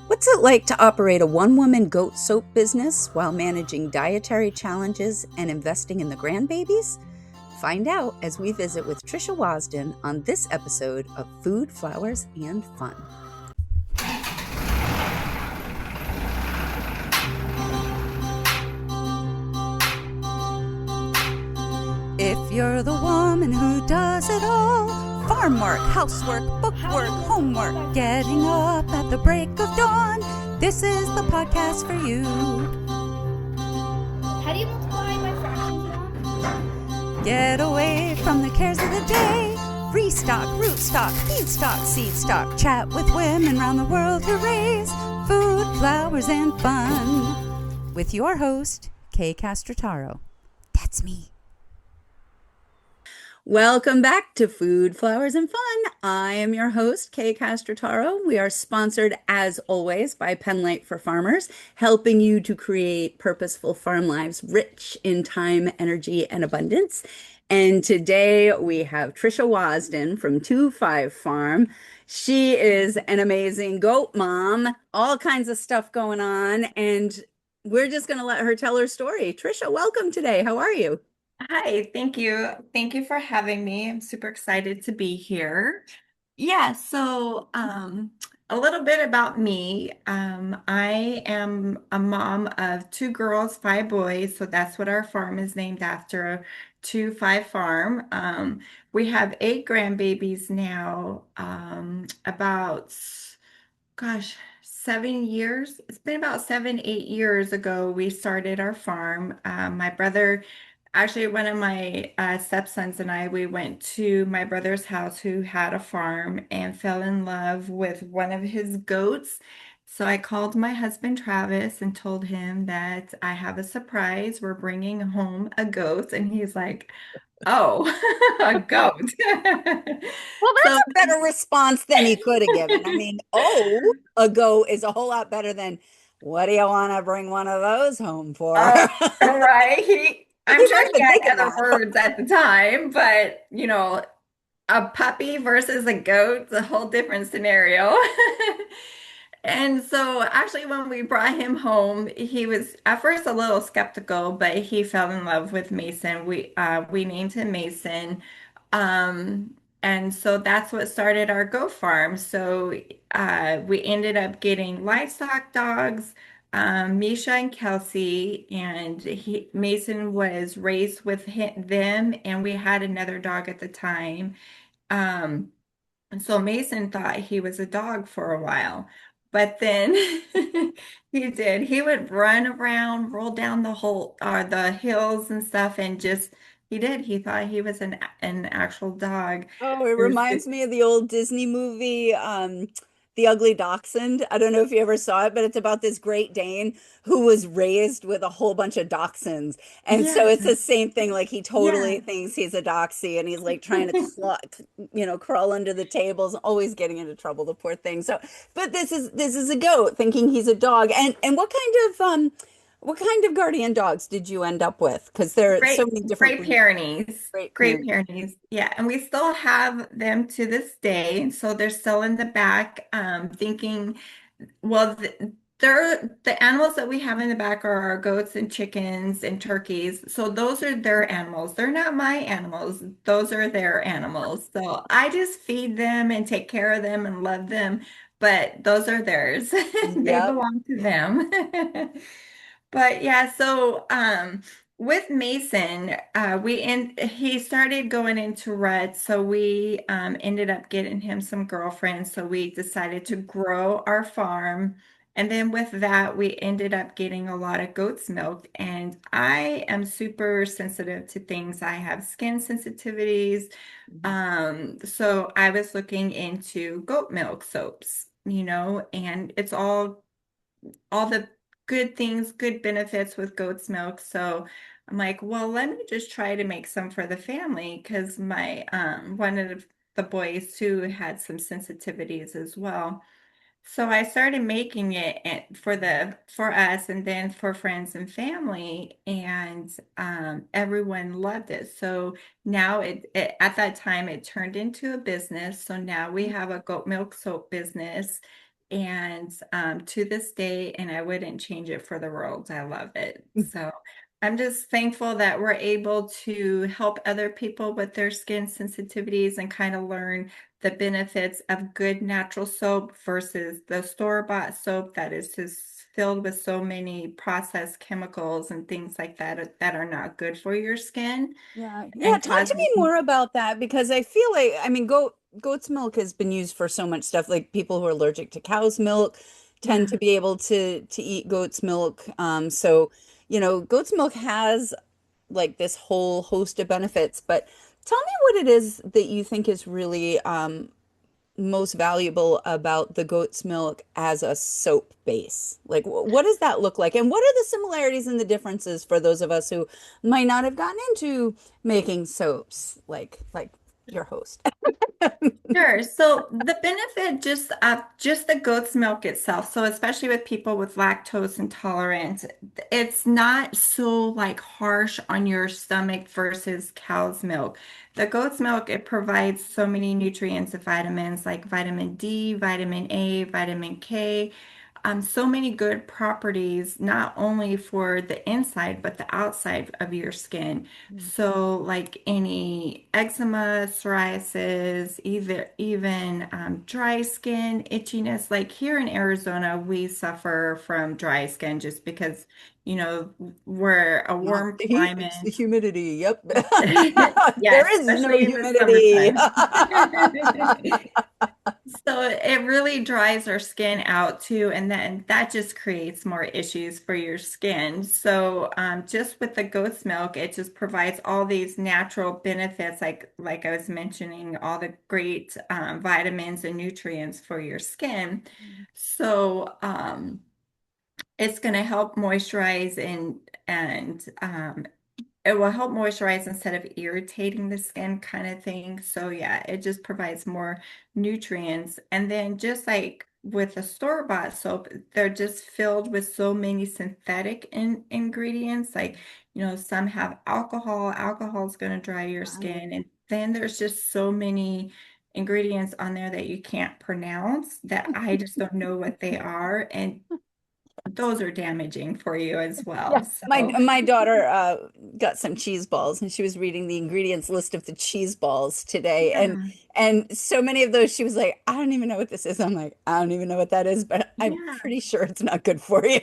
What's it like to operate a one-woman goat soap business while managing dietary challenges and investing in the grandbabies? Find out as we visit with Tricia Wasden on this episode of Food, Flowers, and Fun. If you're the woman who does it all, farm work, housework, bookwork, homework, getting up at the break of dawn, this is the podcast for you. How do you multiply by fractions now? Get away from the cares of the day. Restock, rootstock, feedstock, seedstock. Chat with women around the world who raise food, flowers, and fun. With your host, Kay Castrataro. That's me. Welcome back to Food, Flowers, and Fun. I am your host, Kay Castrataro. We are sponsored, as always, by Penlight for Farmers, helping you to create purposeful farm lives rich in time, energy, and abundance. And today we have Tricia Wasden from 2-5 Farm. She is an amazing goat mom, all kinds of stuff going on, and we're just going to let her tell her story. Tricia, welcome today. How are you? Hi, thank you. Thank you for having me. I'm super excited to be here. Yeah, so a little bit about me. I am a mom of two girls, five boys, so that's what our farm is named after, 2-5 Farm. We have eight grandbabies now, about, gosh, 7 years. It's been about 7, 8 years ago we started our farm. My brother, actually, one of my stepsons and I, we went to my brother's house who had a farm and fell in love with one of his goats. So I called my husband Travis and told him that I have a surprise. We're bringing home a goat. And he's like, oh, a goat. Well, that's So a better response than he could have given. I mean, oh, a go is a whole lot better than what do you want to bring one of those home for? Oh, right. I'm He's sure not he even had thinking other that. words at the time, but a puppy versus a goat's a whole different scenario. And so actually when we brought him home, he was at first a little skeptical, but he fell in love with Mason. We named him Mason. And so that's what started our goat farm. So we ended up getting livestock dogs, Misha and Kelsey, and Mason was raised with them, and we had another dog at the time. Um, and so Mason thought he was a dog for a while, but then he did. He would run around, roll down the hills and stuff, and just he did. He thought he was an actual dog. Oh, it It was reminds me of the old Disney movie, The Ugly Dachshund. I don't know if you ever saw it, but it's about this Great Dane who was raised with a whole bunch of dachshunds. And so yeah, it's the same thing. Like he totally yeah. thinks he's a doxy and he's like trying to crawl under the tables, always getting into trouble, the poor thing. So, but this is a goat thinking he's a dog. And what kind of guardian dogs did you end up with? Because there are so Great, many different Great breeds. Pyrenees. Great Great Pyrenees. Pyrenees. Yeah, and we still have them to this day. So they're still in the back, thinking, well, they're the animals that we have in the back are our goats and chickens and turkeys. So those are their animals. They're not my animals. Those are their animals. So I just feed them and take care of them and love them, but those are theirs. They Yep. belong to them. But yeah, so with Mason, he started going into ruts, so we ended up getting him some girlfriends. So we decided to grow our farm, and then with that, we ended up getting a lot of goat's milk. And I am super sensitive to things. I have skin sensitivities, so I was looking into goat milk soaps, and it's all the good things, good benefits with goat's milk. So I'm like, well, let me just try to make some for the family because my one of the boys too had some sensitivities as well. So I started making it for us and then for friends and family, and everyone loved it. So now it at that time it turned into a business. So now we have a goat milk soap business, And to this day, and I wouldn't change it for the world. I love it. So I'm just thankful that we're able to help other people with their skin sensitivities and kind of learn the benefits of good natural soap versus the store-bought soap that is just filled with so many processed chemicals and things like that that are not good for your skin Yeah, yeah. and Talk to me causes. more about that because I feel like, I mean, goat's milk has been used for so much stuff. Like people who are allergic to cow's milk tend to Yeah. be able to eat goat's milk. So goat's milk has like this whole host of benefits. But tell me what it is that you think is really most valuable about the goat's milk as a soap base? Like, what does that look like? And what are the similarities and the differences for those of us who might not have gotten into making soaps like your host? Sure. So the benefit just the goat's milk itself. So especially with people with lactose intolerance, it's not so like harsh on your stomach versus cow's milk. The goat's milk, it provides so many nutrients and vitamins like vitamin D, vitamin A, vitamin K, so many good properties, not only for the inside, but the outside of your skin. So, like any eczema, psoriasis, even dry skin, itchiness. Like here in Arizona, we suffer from dry skin just because, we're a Not warm the heat, it's the climate. humidity. Yep. Yes, There is no especially in the humidity. summertime. So it really dries our skin out too, and then that just creates more issues for your skin. So just with the goat's milk, it just provides all these natural benefits, like I was mentioning, all the great vitamins and nutrients for your skin. So it's going to help moisturize and it will help moisturize instead of irritating the skin kind of thing. So yeah, it just provides more nutrients. And then just like with a store-bought soap, they're just filled with so many synthetic ingredients. Like, some have alcohol. Alcohol is going to dry your Right. skin. And then there's just so many ingredients on there that you can't pronounce that I just don't know what they are. And those are damaging for you as Yeah, well. my So my daughter got some cheese balls and she was reading the ingredients list of the cheese balls today yeah, and so many of those she was like, I don't even know what this is. I'm like, I don't even know what that is, but I'm yeah. pretty sure it's not good for you.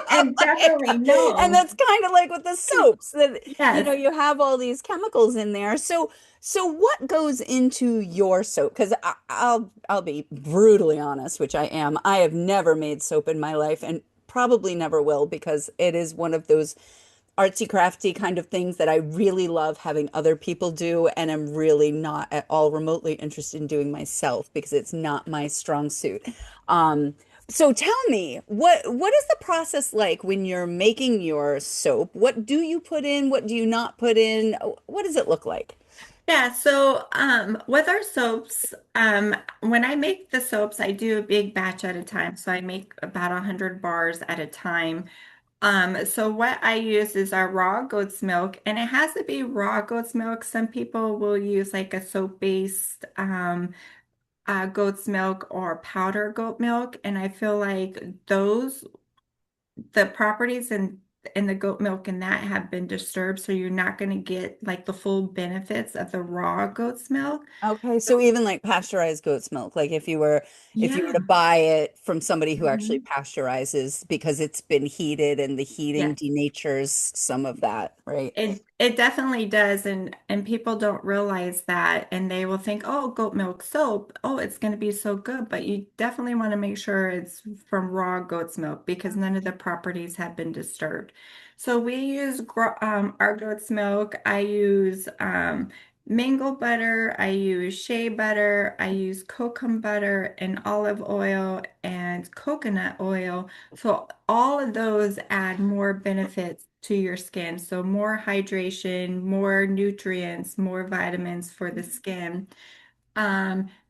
And Like, definitely and no. that's kind of like with the soaps that Yes. you have all these chemicals in there. So what goes into your soap? Because I'll be brutally honest, which I am. I have never made soap in my life and probably never will because it is one of those artsy crafty kind of things that I really love having other people do and I'm really not at all remotely interested in doing myself because it's not my strong suit. Um, so tell me, what is the process like when you're making your soap? What do you put in? What do you not put in? What does it look like? Yeah, so with our soaps, when I make the soaps, I do a big batch at a time. So I make about 100 bars at a time. So what I use is our raw goat's milk, and it has to be raw goat's milk. Some people will use like a soap-based goat's milk or powder goat milk, and I feel like the properties in the goat milk and that have been disturbed, so you're not going to get like the full benefits of the raw goat's milk. Okay, so even like pasteurized goat's milk, like if you were to Yeah. buy it from somebody who actually Mhm. pasteurizes because it's been heated and the heating Yes. denatures some of that, right? It definitely does, and people don't realize that, and they will think, oh, goat milk soap, oh, it's going to be so good, but you definitely want to make sure it's from raw goat's milk because none of the properties have been disturbed. So we use our goat's milk. I use mango butter, I use shea butter, I use kokum butter and olive oil and coconut oil. So all of those add more benefits to your skin. So more hydration, more nutrients, more vitamins for the skin.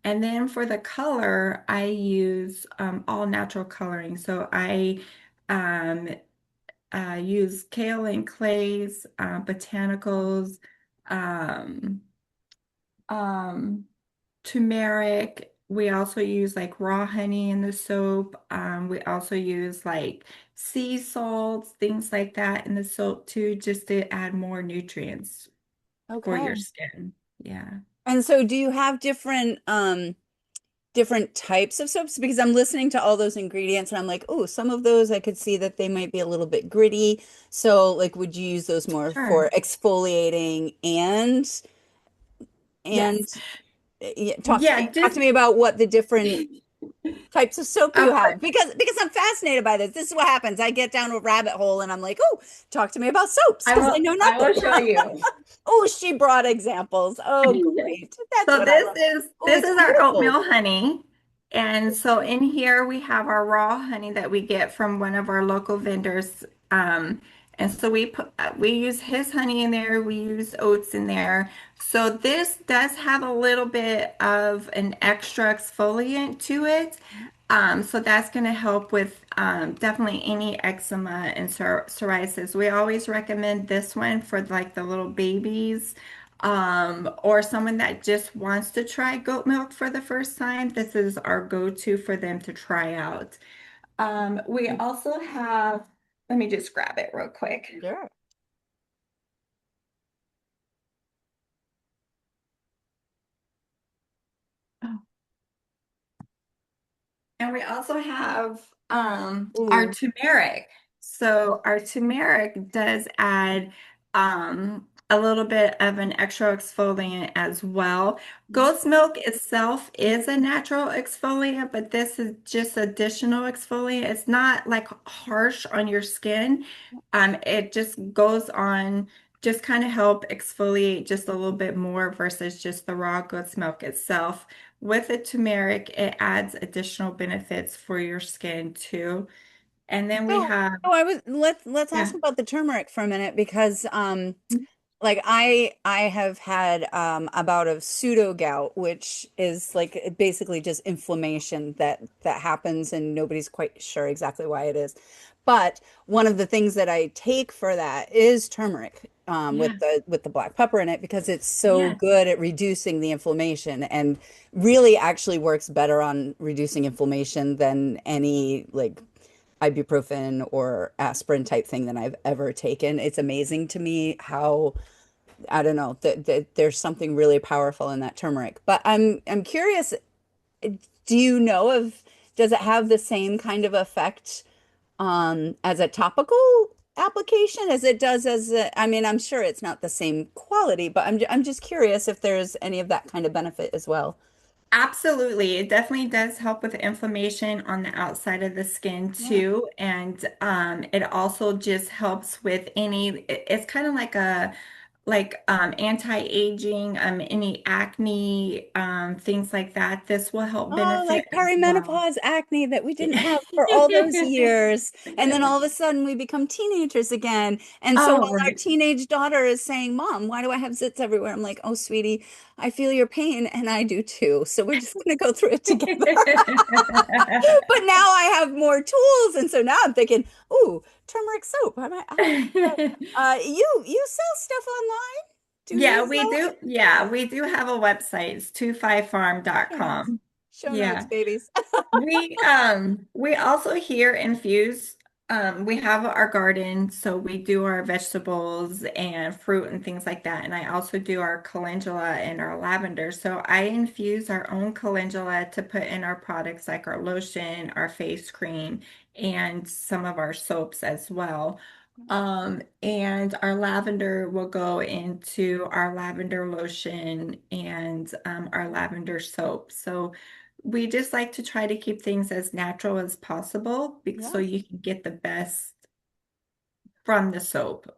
And then for the color, I use all natural coloring. So I um, use kale and clays, botanicals, um, um, turmeric. We also use like raw honey in the soap. We also use like sea salts, things like that in the soap too, just to add more nutrients for your Okay. skin. Yeah. And so do you have different types of soaps? Because I'm listening to all those ingredients and I'm like, oh, some of those I could see that they might be a little bit gritty. So like would you use those more for Sure. exfoliating and Yes. yeah, Yeah, talk just to me about what the different types of soap you of have course. because I'm fascinated by this. This is what happens. I get down a rabbit hole and I'm like, oh, talk to me about soaps because I know I nothing. will show you. Oh, she brought examples. Oh, great. That's So what I love. Oh, this it's is our beautiful. oatmeal honey. And so in here we have our raw honey that we get from one of our local vendors. And so we use his honey in there. We use oats in there. So this does have a little bit of an extra exfoliant to it. So that's going to help with definitely any eczema and psoriasis. We always recommend this one for like the little babies or someone that just wants to try goat milk for the first time. This is our go-to for them to try out. We also have, let me just grab it real quick. Sure. And we also have our Ooh. turmeric. So our turmeric does add a little bit of an extra exfoliant as well. Goat's milk itself is a natural exfoliant, but this is just additional exfoliant. It's not like harsh on your skin. It just goes on, just kind of help exfoliate just a little bit more versus just the raw goat's milk itself. With the turmeric, it adds additional benefits for your skin too. And then we So, have, so I was let's yeah, ask about the turmeric for a minute because like I have had a bout of pseudo gout, which is like basically just inflammation that happens and nobody's quite sure exactly why it is. But one of the things that I take for that is turmeric yeah, with the black pepper in it because it's so yeah. good at reducing the inflammation and really actually works better on reducing inflammation than any like ibuprofen or aspirin type thing that I've ever taken. It's amazing to me how I don't know that there's something really powerful in that turmeric. But I'm curious, do you know of does it have the same kind of effect as a topical application as it does as a, I mean, I'm sure it's not the same quality, but I'm just curious if there's any of that kind of benefit as well. Absolutely. It definitely does help with inflammation on the outside of the skin Yeah. too. And it also just helps with it's kind of like a anti-aging, any acne, things like that. This will help Oh, benefit like as well. perimenopause acne that we didn't have for all those years. And then all of a sudden we become teenagers again. And so Oh, while our right. teenage daughter is saying, Mom, why do I have zits everywhere? I'm like, oh, sweetie, I feel your pain and I do too. So we're just going to go through it together. But now I have more tools. And so now I'm thinking, ooh, turmeric soap. I might do that. You sell stuff online? Do Yeah, you we sell it? do. Yeah, we do have a website. It's Show notes. 25farm.com. Show notes, Yeah. babies. We also here infuse we have our garden, so we do our vegetables and fruit and things like that. And I also do our calendula and our lavender. So I infuse our own calendula to put in our products like our lotion, our face cream, and some of our soaps as well. And our lavender will go into our lavender lotion and our lavender soap. So we just like to try to keep things as natural as possible so Yeah, you can get the best from the soap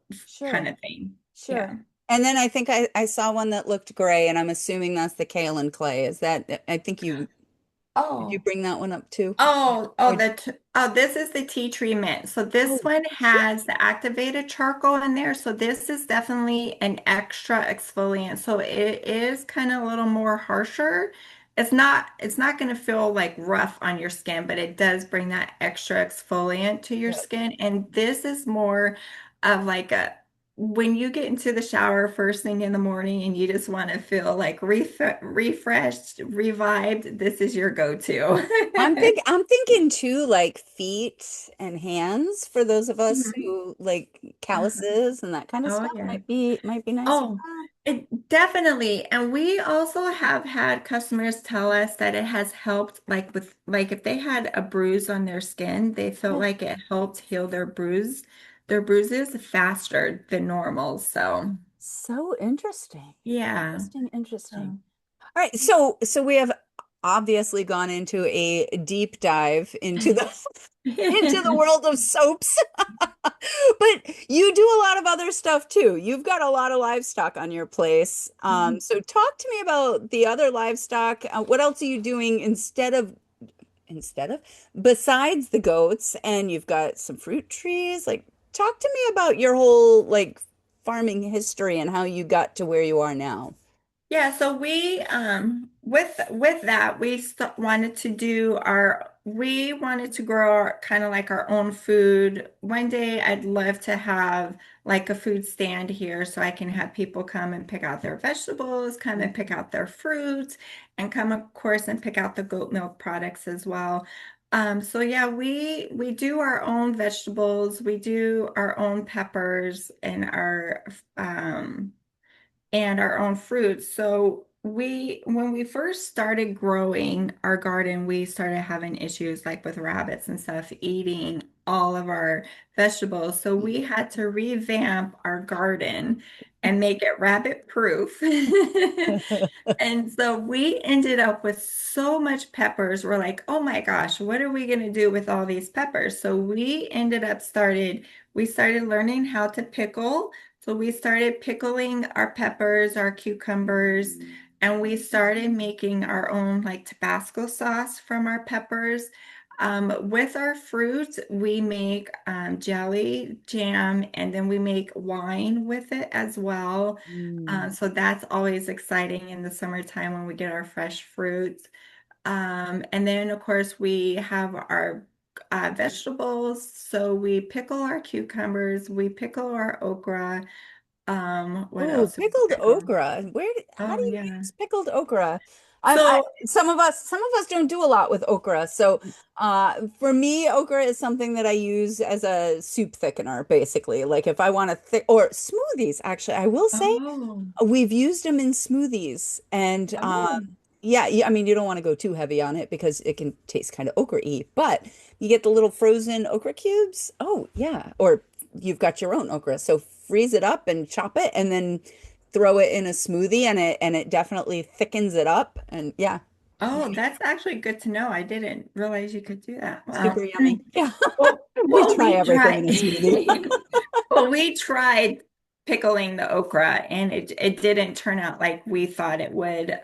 kind sure. of thing. Sure. Yeah. And then I think I saw one that looked gray, and I'm assuming that's the kale and clay. Is that, I think you, did you Oh, bring that one up too? oh, Or, this is the tea tree mint. So this oh, one shit. has the activated charcoal in there. So this is definitely an extra exfoliant. So it is kind of a little more harsher. It's not going to feel like rough on your skin, but it does bring that extra exfoliant to your Yep. skin. And this is more of like when you get into the shower first thing in the morning and you just want to feel like refreshed, revived, this is your go-to. I'm thinking too, like feet and hands for those of us Mhm. who like Uh-huh. calluses and that kind of Oh stuff yeah. might be nice for Oh, it definitely. And we also have had customers tell us that it has helped, like with like if they had a bruise on their skin, they felt that. like it helped heal their bruises faster than normal. So So interesting. yeah. Interesting, interesting. So All right, so we have obviously gone into a deep dive into the into the world of soaps. But you do a lot of other stuff too. You've got a lot of livestock on your place. So talk to me about the other livestock. What else are you doing instead of besides the goats? And you've got some fruit trees. Like, talk to me about your whole like farming history and how you got to where you are now. yeah, so we with that wanted to do our we wanted to grow kind of like our own food. One day I'd love to have like a food stand here so I can have people come and pick out their vegetables, come and pick out their fruits, and come of course and pick out the goat milk products as well. So yeah, we do our own vegetables, we do our own peppers um and our own fruits. So when we first started growing our garden, we started having issues like with rabbits and stuff eating all of our vegetables. So we had to revamp our garden and make it rabbit proof. And so we ended up with so much peppers. We're like, oh my gosh, what are we going to do with all these peppers? So we started learning how to pickle. So we started pickling our peppers, our cucumbers, and we started making our own like Tabasco sauce from our peppers. With our fruit, we make jelly, jam, and then we make wine with it as well. Mm. So that's always exciting in the summertime when we get our fresh fruits. And then, of course, we have our vegetables. So we pickle our cucumbers, we pickle our okra. What Ooh, else do we pickled pickle? okra. How do Oh, you yeah. use pickled okra? So, Some of us don't do a lot with okra. So, for me, okra is something that I use as a soup thickener, basically. Like if I want to thick or smoothies, actually, I will say oh, we've used them in smoothies, and oh, yeah, I mean, you don't want to go too heavy on it because it can taste kind of okra-y, but you get the little frozen okra cubes. Oh, yeah. Or you've got your own okra. So freeze it up and chop it and then throw it in a smoothie and it definitely thickens it up. And yeah, oh, that's actually good to know. I didn't realize you could do that. super Wow. yummy. Yeah. We Well, try we everything in tried. a smoothie. Well, we tried pickling the okra and it didn't turn out like we thought it would.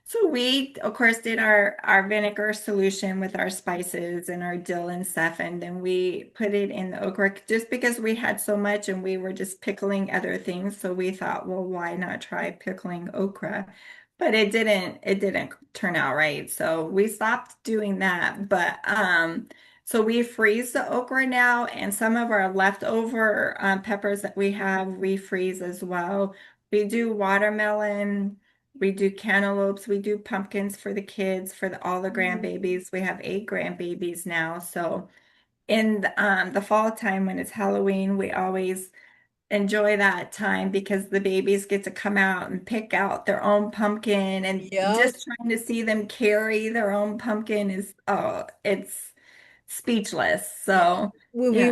So we of course did our vinegar solution with our spices and our dill and stuff, and then we put it in the okra just because we had so much and we were just pickling other things. So we thought, well, why not try pickling okra? But it didn't turn out right. So we stopped doing that. But so we freeze the okra now, and some of our leftover peppers that we have, we freeze as well. We do watermelon, we do cantaloupes, we do pumpkins for the kids, for all the grandbabies. We have 8 grandbabies now. So in the fall time when it's Halloween, we always enjoy that time because the babies get to come out and pick out their own pumpkin, and Yep. just trying to see them carry their own pumpkin is, oh, it's speechless. Yeah. So, When yeah.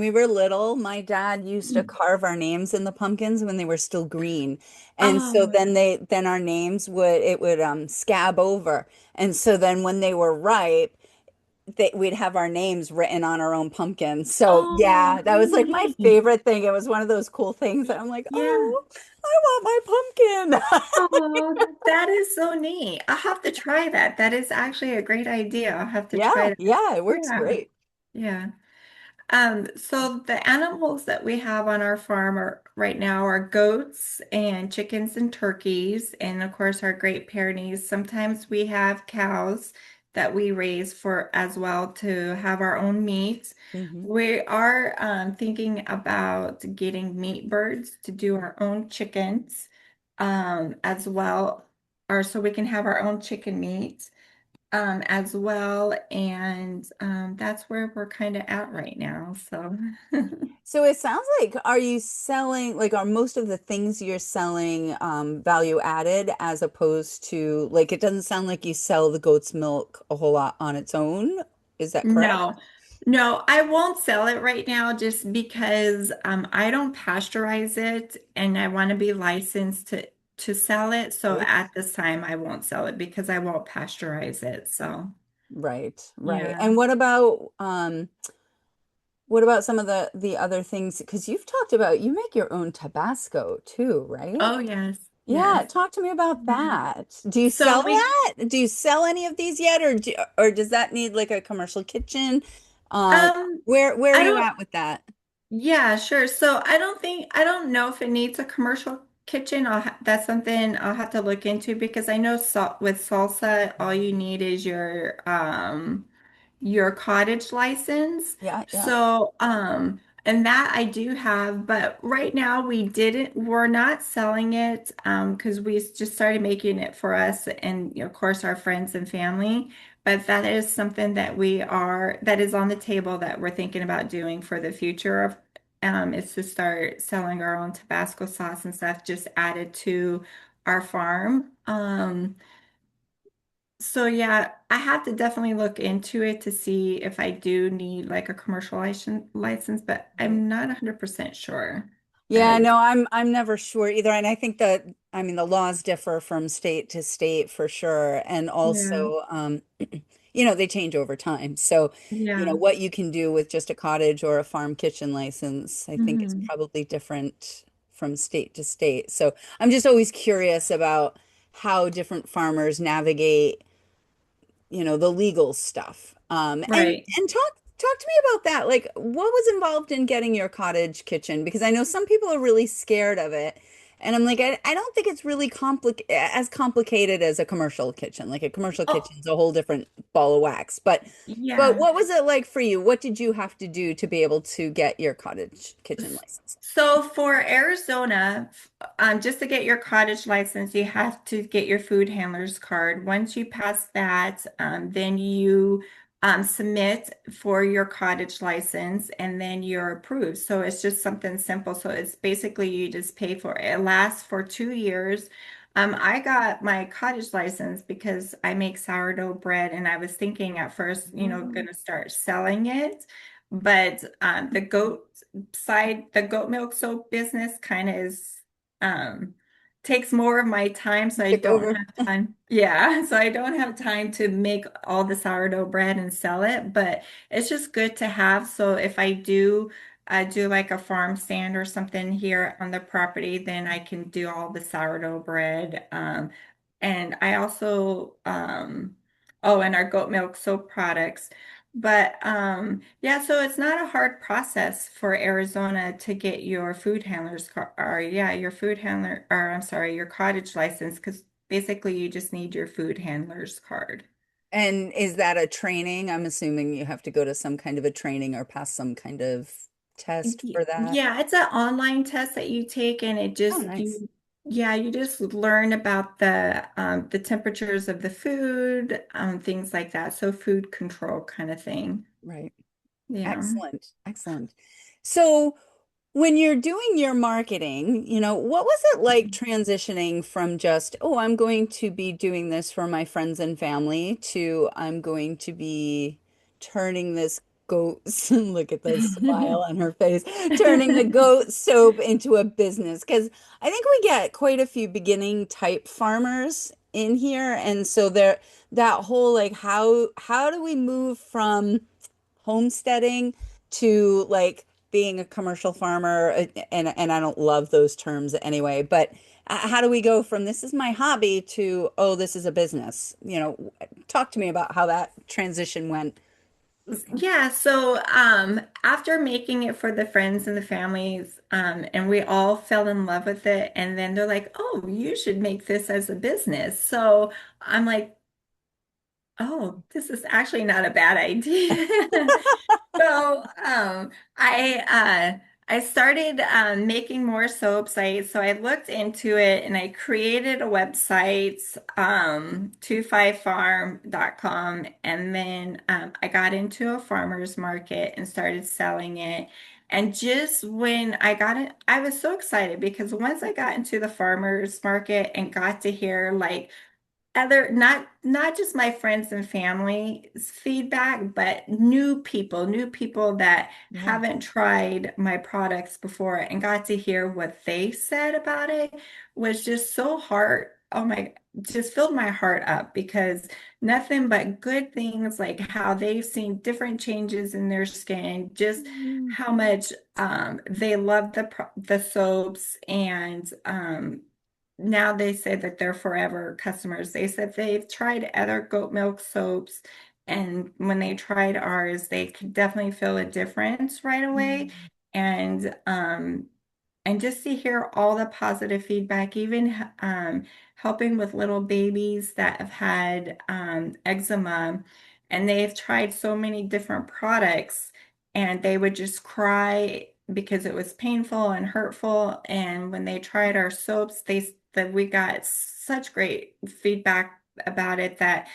we were little, my dad used to carve our names in the pumpkins when they were still green. And so Oh, then our names would it would scab over. And so then when they were ripe, we'd have our names written on our own pumpkins. So oh, yeah, that was like my neat. favorite thing. It was one of those cool things that I'm like, Yeah. "Oh, I want my pumpkin." Oh, that is so neat. I'll have to try that. That is actually a great idea. I'll have to try Yeah, that. yeah, it works Yeah. great. Yeah. So the animals that we have on our farm right now are goats and chickens and turkeys, and of course our Great Pyrenees. Sometimes we have cows. that we raise for as well to have our own meat. Hmm. We are thinking about getting meat birds to do our own chickens as well, or so we can have our own chicken meat as well. And that's where we're kind of at right now. So, So it sounds like, are you selling, like, are most of the things you're selling value added as opposed to, like, it doesn't sound like you sell the goat's milk a whole lot on its own. Is that correct? no, no, I won't sell it right now just because I don't pasteurize it and I want to be licensed to sell it. So Right. at this time, I won't sell it because I won't pasteurize it. So, Right, right. yeah. And what about some of the other things? Because you've talked about you make your own Tabasco too, right? Oh, yes, Yeah, yes. talk to me about Yeah. that. Do you So sell we, that? Do you sell any of these yet, or does that need like a commercial kitchen? Um, um, where are I you don't. at with that? Yeah, sure. So I don't know if it needs a commercial kitchen. That's something I'll have to look into because I know with salsa, all you need is your cottage license. Yeah, yeah. So, and that I do have, but right now we're not selling it, because we just started making it for us and of course our friends and family. But that is something that is on the table that we're thinking about doing for the future of, is to start selling our own Tabasco sauce and stuff just added to our farm. So yeah, I have to definitely look into it to see if I do need like a commercial license, but Right. I'm not 100% sure. Yeah, As no, I'm never sure either. And I think that I mean the laws differ from state to state for sure. And yeah, also they change over time. So, yeah. what you can do with just a cottage or a farm kitchen license, I think is Hmm. probably different from state to state. So I'm just always curious about how different farmers navigate the legal stuff. Right. And talk to me about that. Like, what was involved in getting your cottage kitchen? Because I know some people are really scared of it. And I'm like, I don't think it's really as complicated as a commercial kitchen. Like a commercial Oh, kitchen's a whole different ball of wax. But yeah. what was it like for you? What did you have to do to be able to get your cottage kitchen license? So for Arizona, just to get your cottage license, you have to get your food handler's card. Once you pass that, then you submit for your cottage license and then you're approved. So it's just something simple. So it's basically you just pay for it. It lasts for 2 years. I got my cottage license because I make sourdough bread and I was thinking at first, Oh, going to start selling it. But the goat milk soap business kind of is um takes more of my time, so I took don't over. have time. Yeah, so I don't have time to make all the sourdough bread and sell it, but it's just good to have. So if I do like a farm stand or something here on the property, then I can do all the sourdough bread. And I also oh, and our goat milk soap products. But yeah, so it's not a hard process for Arizona to get your food handler's car or yeah, your food handler or I'm sorry, your cottage license because basically you just need your food handler's card. And is that a training? I'm assuming you have to go to some kind of a training or pass some kind of test for that. Yeah, it's an online test that you take and it Oh, just nice. you yeah, you just learn about the temperatures of the food, things like that. So food control kind of thing. Right. Yeah. Excellent. Excellent. So, when you're doing your marketing, what was it like transitioning from just, oh, I'm going to be doing this for my friends and family to I'm going to be turning this goat, look at the smile on her face, turning the goat soap into a business? Because I think we get quite a few beginning type farmers in here. And so that whole like how do we move from homesteading to like being a commercial farmer and I don't love those terms anyway, but how do we go from this is my hobby to oh this is a business? Talk to me about how that transition went. Yeah, so after making it for the friends and the families, and we all fell in love with it, and then they're like, "Oh, you should make this as a business." So I'm like, Oh, this is actually not a bad idea. So, I started making more soaps. I looked into it and I created a website, 25farm.com, and then I got into a farmer's market and started selling it. And just when I got it, I was so excited because once I got into the farmer's market and got to hear like other not just my friends and family's feedback, but new people that Yeah. haven't tried my products before and got to hear what they said about it was just so heart oh my just filled my heart up because nothing but good things like how they've seen different changes in their skin, just Mm. how much they love the soaps, and now they say that they're forever customers. They said they've tried other goat milk soaps, and when they tried ours, they could definitely feel a difference right away. Mm. And and just to hear all the positive feedback, even helping with little babies that have had eczema, and they've tried so many different products, and they would just cry because it was painful and hurtful. And when they tried our soaps, that we got such great feedback about it that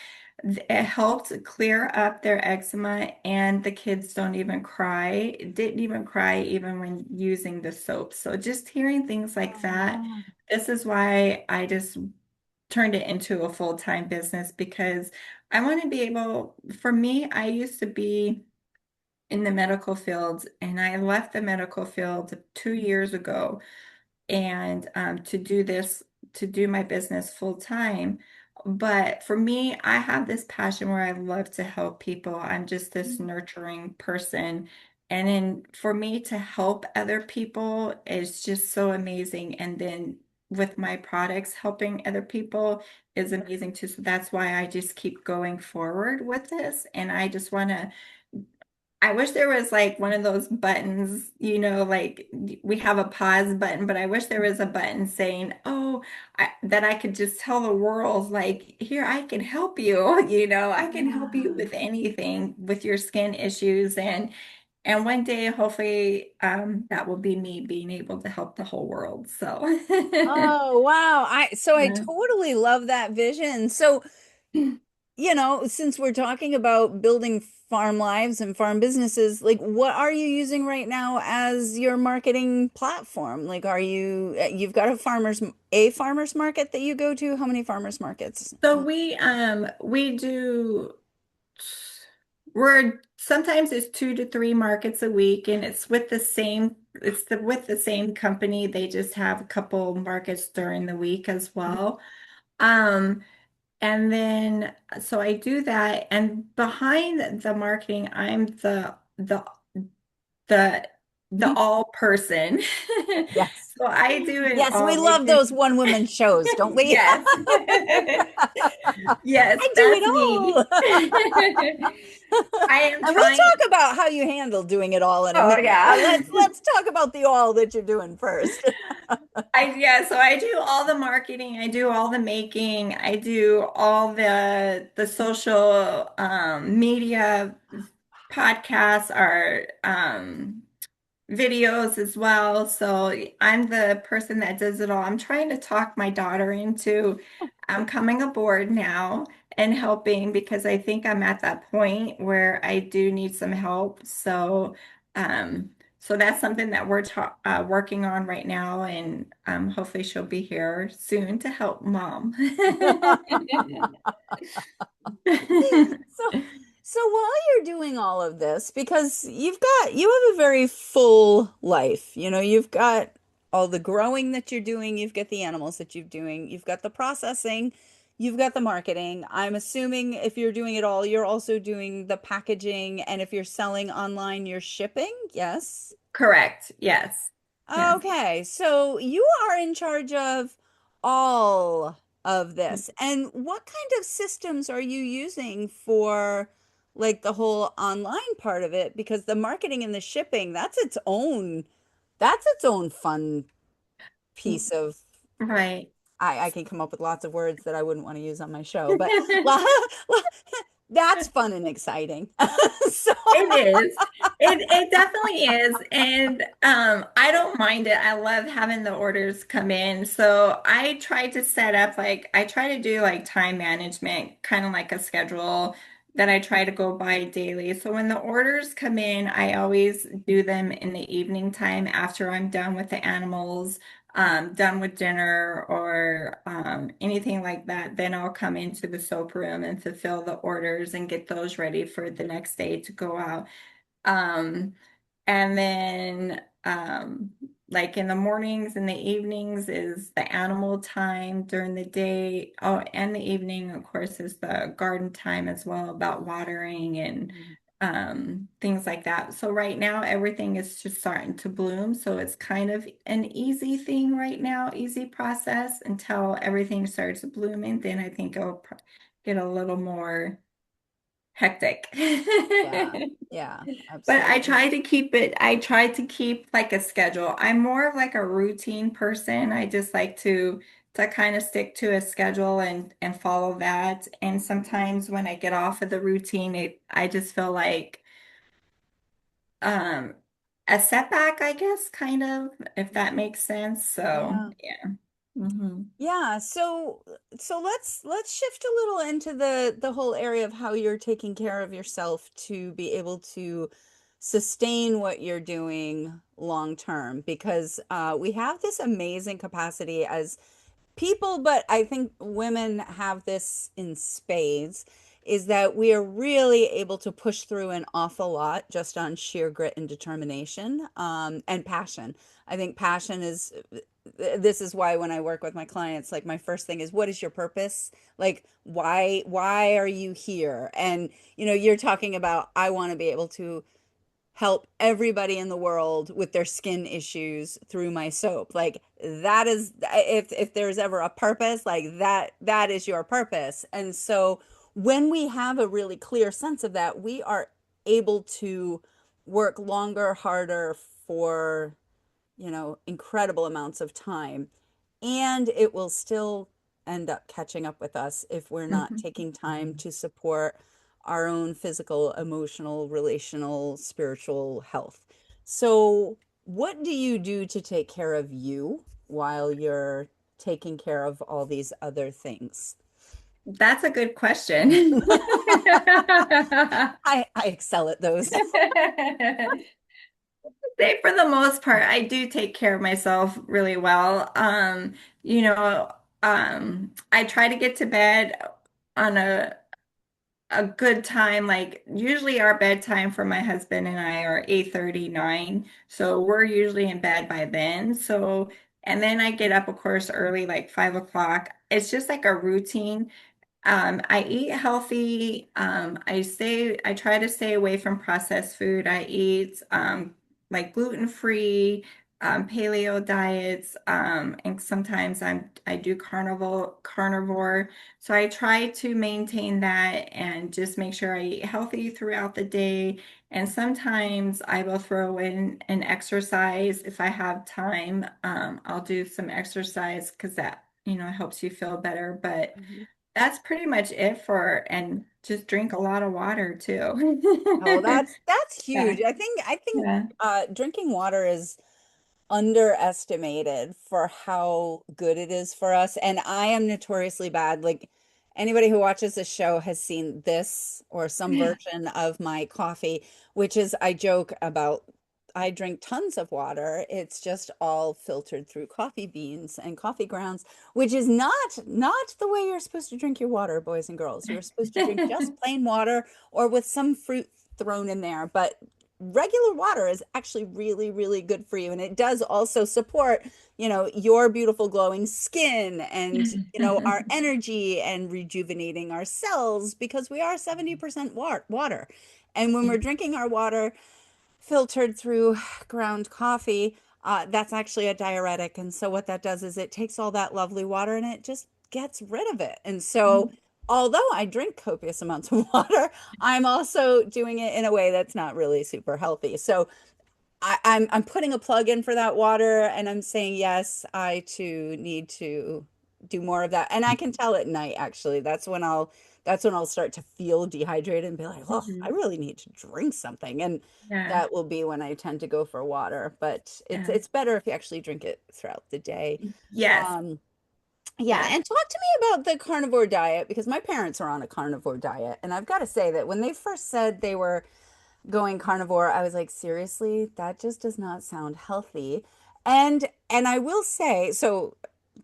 it helped clear up their eczema, and the kids don't even cry, didn't even cry even when using the soap. So just hearing things like Oh, that, wow. this is why I just turned it into a full-time business because I want to be able, for me, I used to be in the medical field and I left the medical field 2 years ago and to do my business full time. But for me, I have this passion where I love to help people. I'm just this nurturing person. And then for me to help other people is just so amazing. And then with my products, helping other people is amazing too. So that's why I just keep going forward with this. And I wish there was like one of those buttons, like we have a pause button, but I wish there was a button saying, "Oh, that I could just tell the world, like, here, I can help you, I can help you Yeah. with anything with your skin issues." And one day, hopefully, that will be me being able to help the whole world. So, Oh, wow. I yeah. totally love that vision. So, since we're talking about building farm lives and farm businesses, like what are you using right now as your marketing platform? Like you've got a farmers market that you go to? How many farmers markets? So we do. We're sometimes it's 2 to 3 markets a week, and with the same company. They just have a couple markets during the week as well. Um, and then so I do that, and behind the marketing, I'm the the all person. Yes. So I do it Yes, we all. love those one woman shows, don't we? Yes. Yes, I do that's it me. all. I am And we'll trying. talk about how you handle doing it all in a Oh minute. But yeah. let's talk about the all that you're doing first. So I do all the marketing, I do all the making, I do all the social media, podcasts, our videos as well. So I'm the person that does it all. I'm trying to talk my daughter into coming aboard now and helping because I think I'm at that point where I do need some help. Um, so that's something that we're working on right now, and hopefully she'll be here soon to help mom. So, so while you're doing all of this, because you have a very full life, you've got all the growing that you're doing, you've got the animals that you're doing, you've got the processing, you've got the marketing. I'm assuming if you're doing it all, you're also doing the packaging, and if you're selling online, you're shipping. Yes. Correct. Yes. Yes. Okay, so you are in charge of all of this. And what kind of systems are you using for like the whole online part of it? Because the marketing and the shipping, that's its own fun piece of Right. I can come up with lots of words that I wouldn't want to use on my show, but That's fun and exciting. So, It is. It definitely is. And I don't mind it. I love having the orders come in. So I try to set up like I try to do like time management, kind of like a schedule that I try to go by daily. So when the orders come in, I always do them in the evening time after I'm done with the animals, done with dinner or anything like that. Then I'll come into the soap room and fulfill the orders and get those ready for the next day to go out. Um, and then like in the mornings and the evenings is the animal time during the day. Oh, and the evening, of course, is the garden time as well about watering and things like that. So right now everything is just starting to bloom. So it's kind of an easy thing right now, easy process until everything starts blooming. Then I think it'll get a little more hectic. yeah, yeah, But absolutely. I try to keep like a schedule. I'm more of like a routine person. I just like to kind of stick to a schedule and follow that. And sometimes when I get off of the routine, I just feel like um a setback, I guess, kind of, if that makes sense. So, Yeah. yeah. Hmm. Yeah, so let's shift a little into the whole area of how you're taking care of yourself to be able to sustain what you're doing long term because we have this amazing capacity as people, but I think women have this in spades, is that we are really able to push through an awful lot just on sheer grit and determination, and passion. I think passion is, this is why when I work with my clients, like my first thing is, what is your purpose? Like, why are you here? And, you're talking about, I want to be able to help everybody in the world with their skin issues through my soap. Like that is, if there's ever a purpose, like that is your purpose. And so when we have a really clear sense of that, we are able to work longer, harder for, incredible amounts of time. And it will still end up catching up with us if we're not taking time to support our own physical, emotional, relational, spiritual health. So, what do you do to take care of you while you're taking care of all these other things? That's a good question. I excel at those. Say for the most part, I do take care of myself really well. You know, I try to get to bed on a good time. Like usually our bedtime for my husband and I are 8:39. So we're usually in bed by then. So and then I get up, of course, early, like 5 o'clock. It's just like a routine. I eat healthy. I try to stay away from processed food. I eat like gluten-free, paleo diets, and sometimes I do carnivore. So I try to maintain that and just make sure I eat healthy throughout the day. And sometimes I will throw in an exercise if I have time. I'll do some exercise because that, helps you feel better. But Mhm. that's pretty much it and just drink a lot of water too. Oh, that's Yeah, huge. I think yeah. drinking water is underestimated for how good it is for us. And I am notoriously bad. Like anybody who watches this show has seen this or some version of my coffee, which is I joke about. I drink tons of water. It's just all filtered through coffee beans and coffee grounds, which is not the way you're supposed to drink your water, boys and girls. You're supposed to drink just plain water or with some fruit thrown in there. But regular water is actually really, really good for you. And it does also support, your beautiful glowing skin and, our energy and rejuvenating our cells because we are 70% water. And when we're drinking our water filtered through ground coffee, that's actually a diuretic. And so what that does is it takes all that lovely water and it just gets rid of it. And so although I drink copious amounts of water, I'm also doing it in a way that's not really super healthy. So I'm putting a plug in for that water and I'm saying yes, I too need to do more of that. And I can tell at night actually. that's when I'll start to feel dehydrated and be like, oh, I Mhm. really need to drink something. And Yeah. that will be when I tend to go for water. But Yeah. it's better if you actually drink it throughout the day. Yes. Um, yeah, Yes. and talk to me about the carnivore diet because my parents are on a carnivore diet, and I've got to say that when they first said they were going carnivore, I was like, seriously, that just does not sound healthy. And I will say, so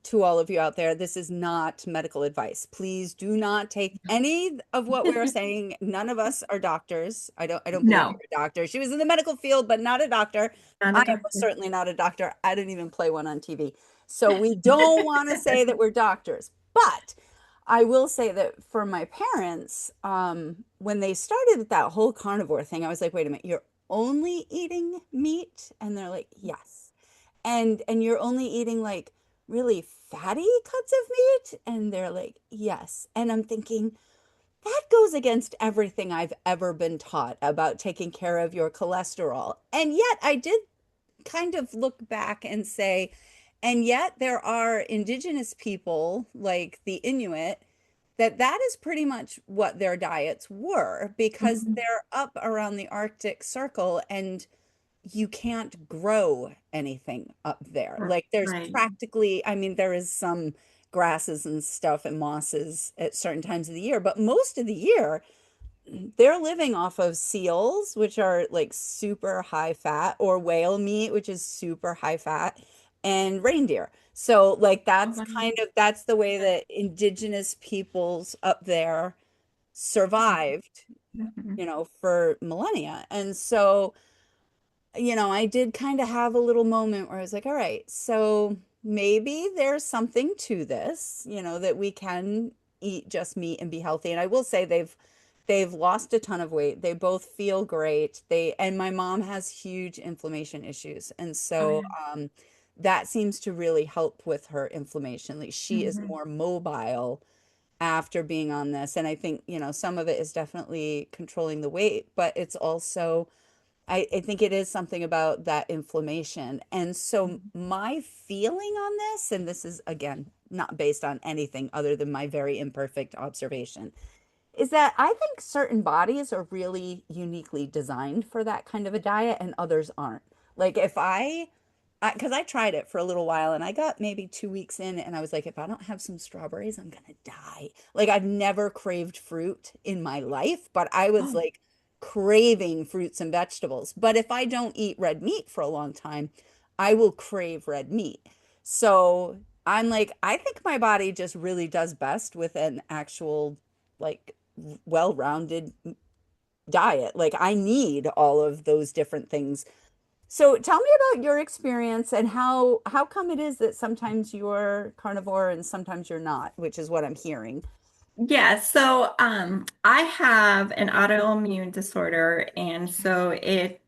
to all of you out there, this is not medical advice. Please do not take any of what we are saying. None of us are doctors. I don't believe No, you're a doctor. She was in the medical field, but not a doctor. not I a am most doctor. certainly not a doctor. I didn't even play one on TV. So we don't want to say that we're doctors. But I will say that for my parents, when they started that whole carnivore thing, I was like, wait a minute, you're only eating meat? And they're like, yes. And you're only eating like really fatty cuts of meat? And they're like, yes. And I'm thinking, that goes against everything I've ever been taught about taking care of your cholesterol. And yet I did kind of look back and say, and yet there are indigenous people like the Inuit that is pretty much what their diets were because Mhm. they're up around the Arctic Circle and you can't grow anything up there. Like there's Right. practically, I mean, there is some grasses and stuff and mosses at certain times of the year, but most of the year they're living off of seals, which are like super high fat, or whale meat, which is super high fat, and reindeer. So like Oh, that's wow. kind of that's the way Yeah. that indigenous peoples up there survived, Mhm. for millennia. And so I did kind of have a little moment where I was like, all right, so maybe there's something to this, that we can eat just meat and be healthy. And I will say they've lost a ton of weight. They both feel great. And my mom has huge inflammation issues. And Oh, so yeah. that seems to really help with her inflammation. Like she is Mhm. more mobile after being on this. And I think, some of it is definitely controlling the weight, but it's also I think it is something about that inflammation. And so my feeling on this, and this is again not based on anything other than my very imperfect observation, is that I think certain bodies are really uniquely designed for that kind of a diet and others aren't. Like if because I tried it for a little while and I got maybe 2 weeks in and I was like, if I don't have some strawberries, I'm gonna die. Like I've never craved fruit in my life, but I was Oh, like craving fruits and vegetables. But if I don't eat red meat for a long time, I will crave red meat. So I'm like, I think my body just really does best with an actual, like, well-rounded diet. Like I need all of those different things. So tell me about your experience and how come it is that sometimes you're carnivore and sometimes you're not, which is what I'm hearing. yeah. So, I have an autoimmune disorder, and so it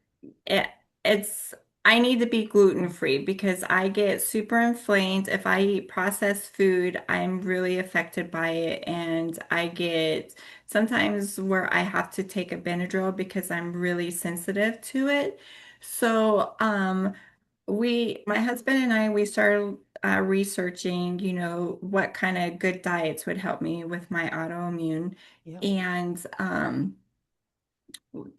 it's I need to be gluten free because I get super inflamed if I eat processed food. I'm really affected by it, and I get sometimes where I have to take a Benadryl because I'm really sensitive to it. So, my husband and I, we started researching, what kind of good diets would help me with my autoimmune. Yeah. And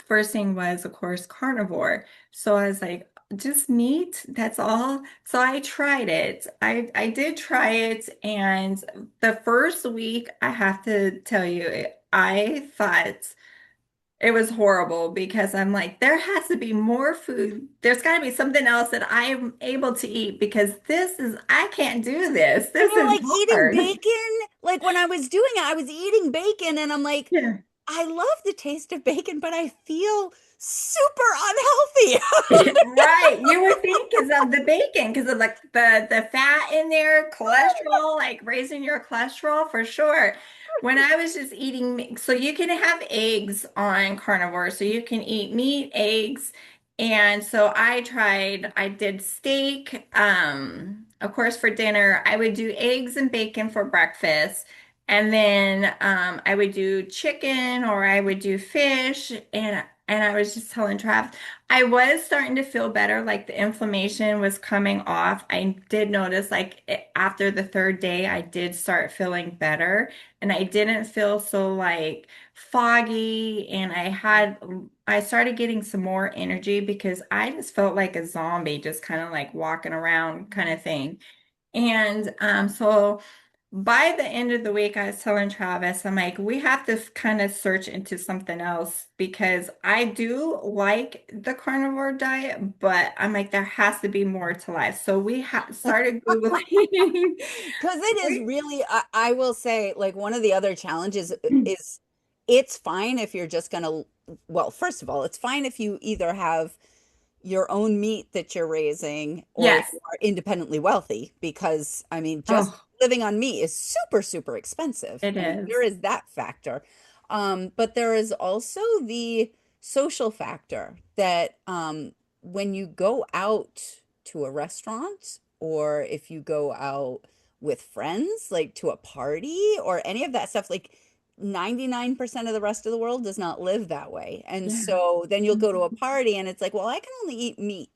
first thing was, of course, carnivore. So I was like, just meat, that's all. So I tried it. I did try it, and the first week, I have to tell you, I thought. It was horrible because I'm like, there has to be more food. There's got to be something else that I'm able to eat because I can't do this. And This you're is like eating hard. bacon. Like when I was doing it, I was eating bacon and I'm like, Yeah. I love the taste of bacon, but I feel super unhealthy. Right. You would think because of the bacon, because of like the fat in there, cholesterol, like raising your cholesterol for sure. When I was just eating, so you can have eggs on carnivore, so you can eat meat, eggs. And so I did steak. Of course, for dinner, I would do eggs and bacon for breakfast. And then I would do chicken or I would do fish. And And I was just telling Trav, I was starting to feel better, like the inflammation was coming off. I did notice, like after the third day, I did start feeling better, and I didn't feel so like foggy. And I started getting some more energy because I just felt like a zombie, just kind of like walking around kind of thing. And so by the end of the week, I was telling Travis, I'm like, we have to kind of search into something else because I do like the carnivore diet, but I'm like, there has to be more to life. So we ha started Googling. Because it is We- really, I will say, like one of the other challenges is it's fine if you're just gonna, well, first of all, it's fine if you either have your own meat that you're raising or Yes. you are independently wealthy, because I mean, just Oh, living on meat is super, super expensive. it I mean, there is. is that factor. But there is also the social factor that when you go out to a restaurant or if you go out with friends, like to a party or any of that stuff, like 99% of the rest of the world does not live that way. And Yeah. so then you'll go to a party and it's like, well, I can only eat meat.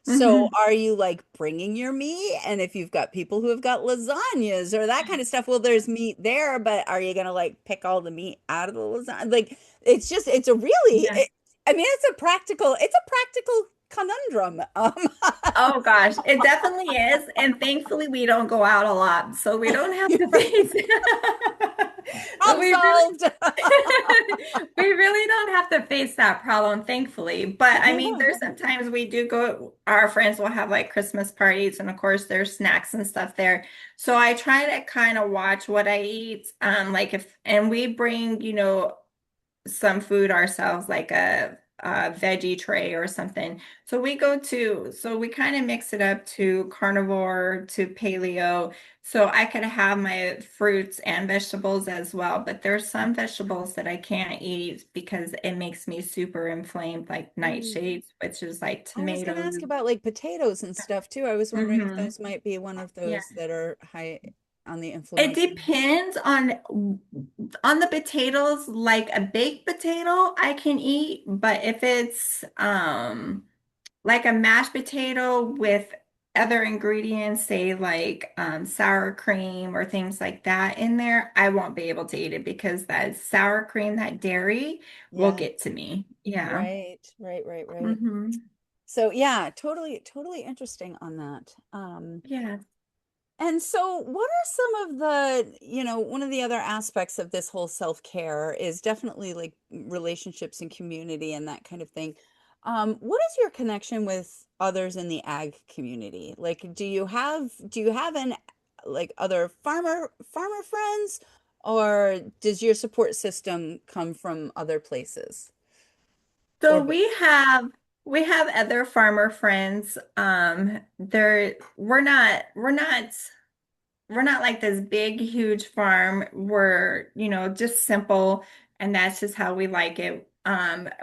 So Hmm. are you like bringing your meat? And if you've got people who have got lasagnas or that kind of stuff, well, there's meat there, but are you gonna like pick all the meat out of the lasagna? Like it's just it's a really Yeah. I mean it's a practical conundrum. Oh gosh, it definitely is. And thankfully we don't go out a lot, so we don't have to face it. So Problem solved. we really don't have to face that problem, thankfully. But I mean, there's sometimes we do go, our friends will have like Christmas parties, and of course there's snacks and stuff there. So I try to kind of watch what I eat. Like if and we bring, some food ourselves, like a veggie tray or something. So we kind of mix it up to carnivore to paleo. So I could have my fruits and vegetables as well. But there's some vegetables that I can't eat because it makes me super inflamed, like Mm. nightshades, which is like I was going to tomatoes. ask about like potatoes and stuff too. I was wondering if Hmm. those might be one of Yeah. those that are high on the It inflammation. depends on the potatoes, like a baked potato I can eat, but if it's like a mashed potato with other ingredients, say like sour cream or things like that in there, I won't be able to eat it because that sour cream, that dairy will Yeah, get to me. Yeah. right, right, right, right. Hmm. So yeah, totally, totally interesting on that. Yeah. And so what are some of the, one of the other aspects of this whole self-care is definitely like relationships and community and that kind of thing. What is your connection with others in the ag community? Like, do you have an like other farmer friends, or does your support system come from other places or So both? we have other farmer friends. We're not like this big, huge farm. We're, just simple, and that's just how we like it.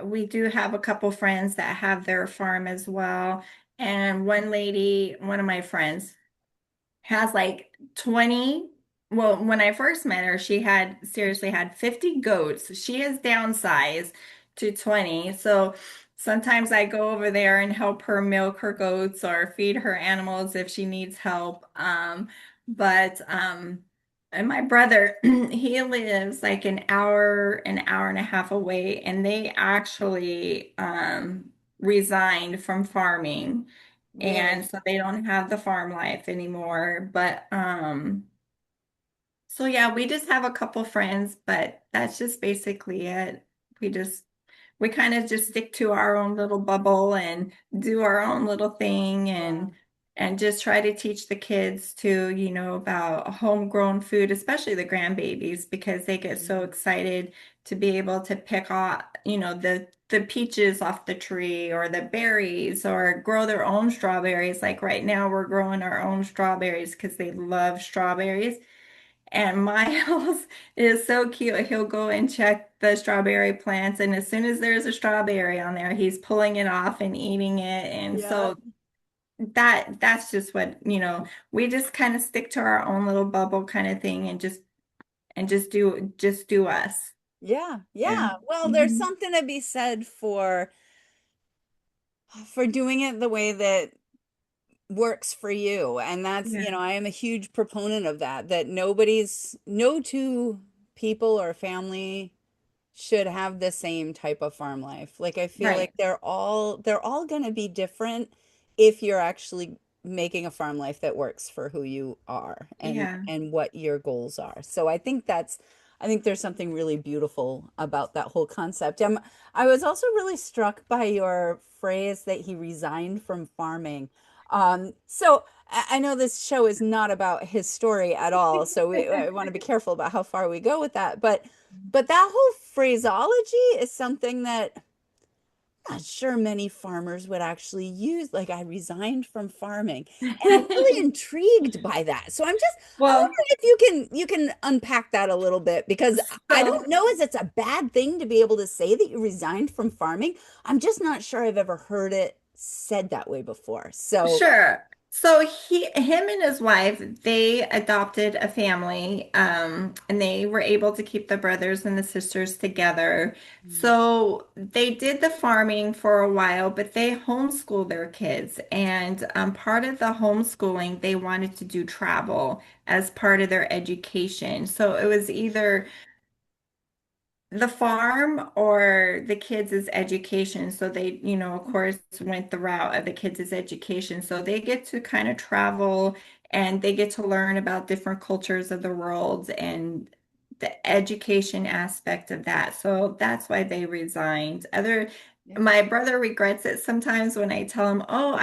We do have a couple friends that have their farm as well. And one lady, one of my friends, has like 20. Well, when I first met her, she had seriously had 50 goats. She has downsized to 20. So sometimes I go over there and help her milk her goats or feed her animals if she needs help. But and my brother, he lives like an hour and a half away, and they actually resigned from farming, and Really? so they don't have the farm life anymore. But so yeah, we just have a couple friends, but that's just basically it. We just we kind of just stick to our own little bubble and do our own little thing, Yeah. and just try to teach the kids to, about homegrown food, especially the grandbabies, because they get so Mhm. excited to be able to pick off, the peaches off the tree or the berries or grow their own strawberries. Like right now we're growing our own strawberries because they love strawberries. And Miles is so cute. He'll go and check the strawberry plants, and as soon as there's a strawberry on there, he's pulling it off and eating it. And Yeah. so that's just what, we just kind of stick to our own little bubble kind of thing, and just do us. Yeah. Yeah. Yeah. Well, there's Hmm. something to be said for doing it the way that works for you. And that's, Yeah. I am a huge proponent of that, that no two people or family should have the same type of farm life. Like I feel like Right. they're all going to be different if you're actually making a farm life that works for who you are Yeah. and what your goals are. So I think there's something really beautiful about that whole concept. I was also really struck by your phrase that he resigned from farming. So I know this show is not about his story at all, so I want to be careful about how far we go with that. But that whole phraseology is something that I'm not sure many farmers would actually use. Like, I resigned from farming, and I'm really intrigued by that. So I'm Well, wondering if you can unpack that a little bit because I so don't know if it's a bad thing to be able to say that you resigned from farming. I'm just not sure I've ever heard it said that way before. So, sure. So him and his wife, they adopted a family, and they were able to keep the brothers and the sisters together. So they did the farming for a while, but they homeschooled their kids. And part of the homeschooling, they wanted to do travel as part of their education. So it was either the farm or the kids' education. So they, of course, went the route of the kids' education. So they get to kind of travel and they get to learn about different cultures of the world and the education aspect of that. So that's why they resigned. yeah. My brother regrets it sometimes when I tell him, oh,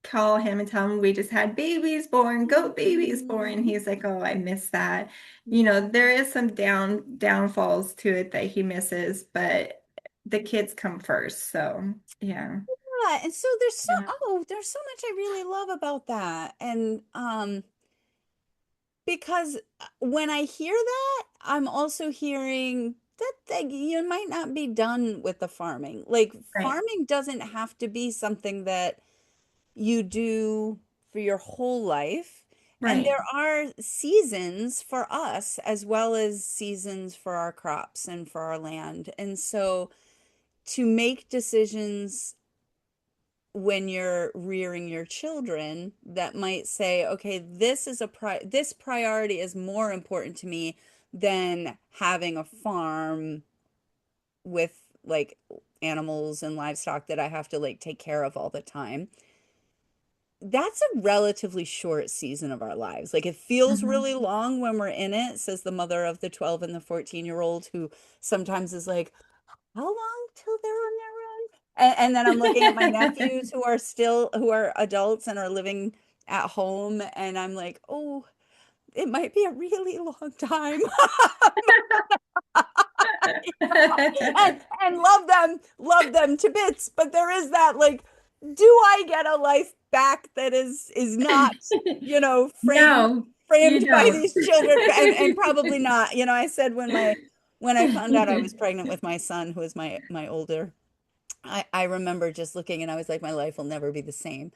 call him and tell him we just had babies born, goat babies born. He's like, oh, I miss that. There is some downfalls to it that he misses, but the kids come first. So, yeah. Yeah, and so Yeah. there's so much I really love about that. And because when I hear that, I'm also hearing that you might not be done with the farming. Like Right. farming doesn't have to be something that you do for your whole life. And Right. there are seasons for us as well as seasons for our crops and for our land. And so to make decisions when you're rearing your children that might say, okay, this priority is more important to me than having a farm with like animals and livestock that I have to like take care of all the time. That's a relatively short season of our lives. Like it feels Hmm. really long when we're in it, says the mother of the 12 and the 14-year-old who sometimes is like, how long till they're on their own? And then I'm looking at my nephews who are adults and are living at home, and I'm like, oh, it might be a really long time. And love them to bits, but there is that like, do I get a life back that is not, No, you framed by don't. these children and probably not. I said when I found out I was pregnant with my son, who is my older, I remember just looking and I was like, my life will never be the same.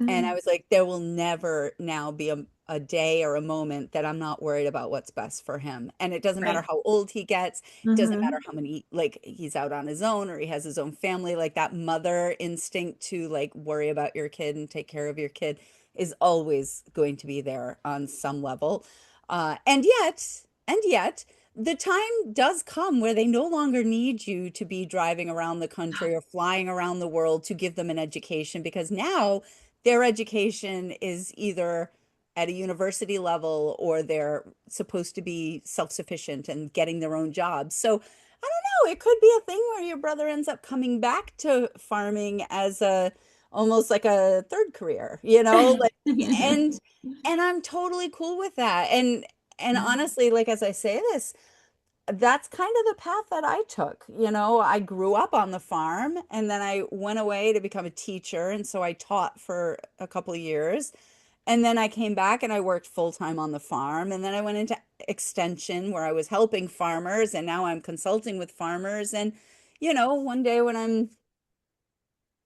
And I Mhm. was like, there will never now be a day or a moment that I'm not worried about what's best for him. And it doesn't matter Right. how old he gets. It doesn't matter Hmm. how many, like he's out on his own or he has his own family. Like that mother instinct to like worry about your kid and take care of your kid is always going to be there on some level. And yet, the time does come where they no longer need you to be driving around the country or flying around the world to give them an education because now their education is either at a university level or they're supposed to be self-sufficient and getting their own jobs. So I don't know, it could be a thing where your brother ends up coming back to farming as a almost like a third career, like and I'm totally cool with that. And honestly, like as I say this, that's kind of the path that I took. I grew up on the farm and then I went away to become a teacher. And so I taught for a couple of years. And then I came back and I worked full time on the farm. And then I went into extension where I was helping farmers. And now I'm consulting with farmers. And, one day when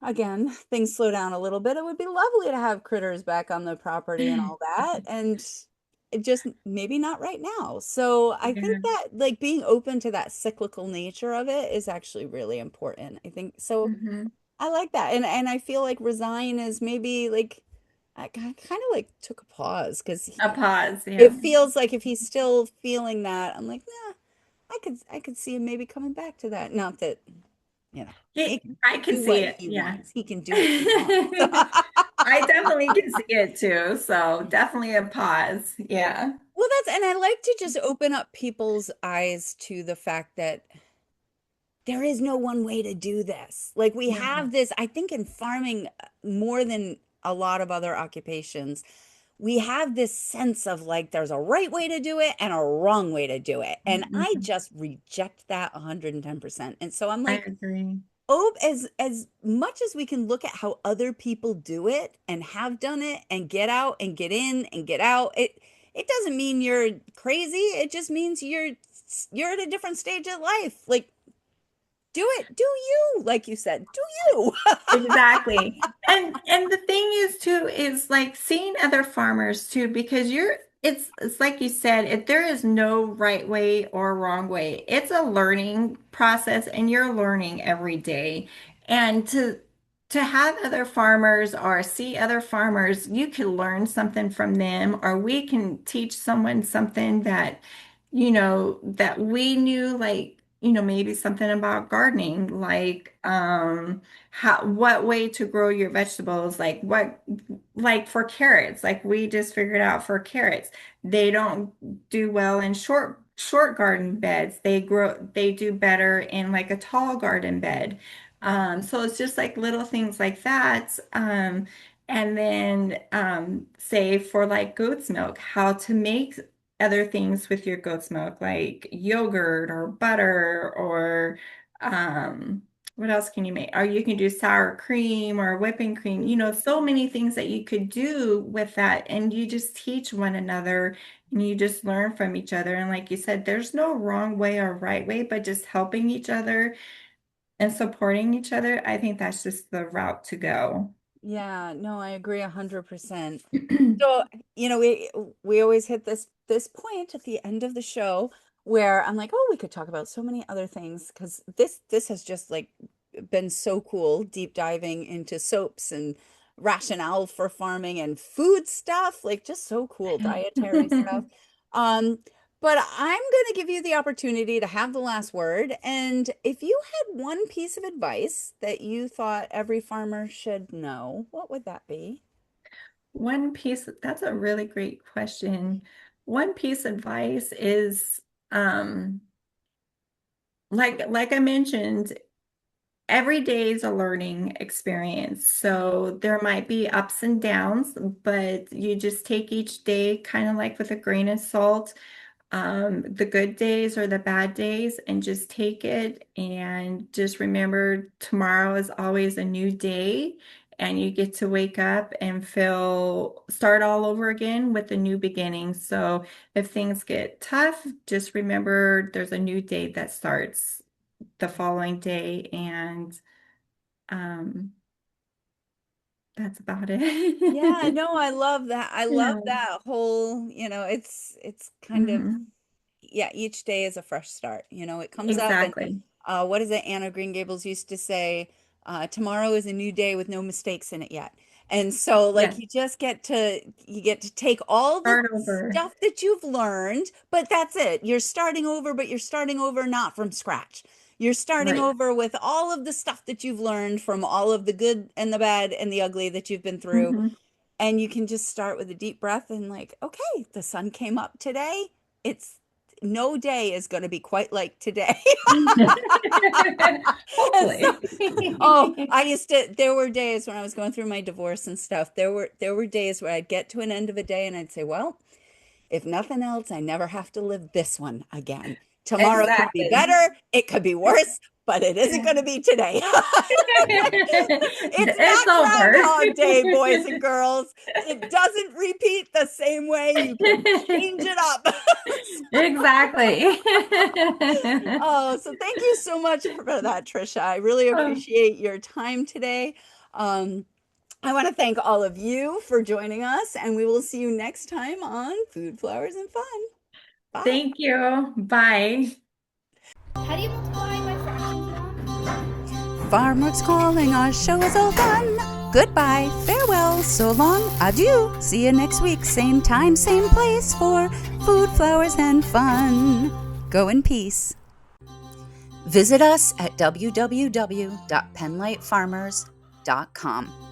again, things slow down a little bit, it would be lovely to have critters back on the property and all that. And it just maybe not right now. So I think Yeah. that like being open to that cyclical nature of it is actually really important. I think so. Hmm. I like that. And I feel like resign is maybe like I kind of like took a pause because A pause, it yeah. feels like if he's still feeling that, I'm like, nah, I could see him maybe coming back to that. Not that, Yeah, he can I can do see what it. he Yeah. wants. He can do what he wants. I definitely can see it too. So definitely a pause. Yeah. Well, and I like to just open up people's eyes to the fact that there is no one way to do this. Like we No. have this, I think in farming more than a lot of other occupations, we have this sense of like there's a right way to do it and a wrong way to do it. And I Mhm. just reject that 110%. And so I'm I like, agree. oh, as much as we can look at how other people do it and have done it and get out and get in and get out, it doesn't mean you're crazy. It just means you're at a different stage of life. Like do it, do you, like you said, do you. Exactly. And the thing is too is like seeing other farmers too because it's like you said, if there is no right way or wrong way. It's a learning process and you're learning every day. And to have other farmers or see other farmers, you can learn something from them or we can teach someone something that that we knew like maybe something about gardening like what way to grow your vegetables, like for carrots, like we just figured out for carrots, they don't do well in short garden beds. They do better in like a tall garden bed. So it's just like little things like that. And then say for like goat's milk, how to make other things with your goat's milk, like yogurt or butter or what else can you make? Or you can do sour cream or whipping cream, so many things that you could do with that. And you just teach one another and you just learn from each other. And like you said, there's no wrong way or right way, but just helping each other and supporting each other. I think that's just the route to go. Yeah, no, I agree 100%. So, we always hit this point at the end of the show where I'm like, oh, we could talk about so many other things because this has just like been so cool, deep diving into soaps and rationale for farming and food stuff, like just so cool, dietary stuff. Um, but I'm going to give you the opportunity to have the last word. And if you had one piece of advice that you thought every farmer should know, what would that be? One piece, that's a really great question. One piece of advice is um like I mentioned, every day is a learning experience. So there might be ups and downs, but you just take each day kind of like with a grain of salt, the good days or the bad days, and just take it and just remember tomorrow is always a new day. And you get to wake up and start all over again with a new beginning. So if things get tough, just remember there's a new day that starts the following day. And um, that's about Yeah, it. no, I love that. I love Yeah. that whole, it's kind of, Hmm. yeah, each day is a fresh start. It comes up and Exactly. what is it Anna Green Gables used to say, tomorrow is a new day with no mistakes in it yet. And so like Yes. you get to take all the Start over. stuff that you've learned, but that's it. You're starting over, but you're starting over not from scratch. You're starting Right. over with all of the stuff that you've learned from all of the good and the bad and the ugly that you've been through. Hmm. And you can just start with a deep breath and like, okay, the sun came up today. It's no day is going to be quite like today. And so, Hopefully. oh, there were days when I was going through my divorce and stuff. There were days where I'd get to an end of a day and I'd say, well, if nothing else, I never have to live this one again. Tomorrow could be Exactly. better, it could be worse, but it isn't going to be today. It's It's not over. Groundhog Day, boys and girls. It doesn't repeat the same way. You can change it up. Exactly. Oh, so thank you so much for that, Trisha. I really Oh, appreciate your time today. Um, I want to thank all of you for joining us, and we will see you next time on Food, Flowers, and Fun. Bye. Thank you. Bye. How do you multiply by fractions, Mom? Farmers calling, our show is all done. Goodbye, farewell, so long, adieu. See you next week, same time, same place for Food, Flowers, and Fun. Go in peace. Visit us at www.penlightfarmers.com.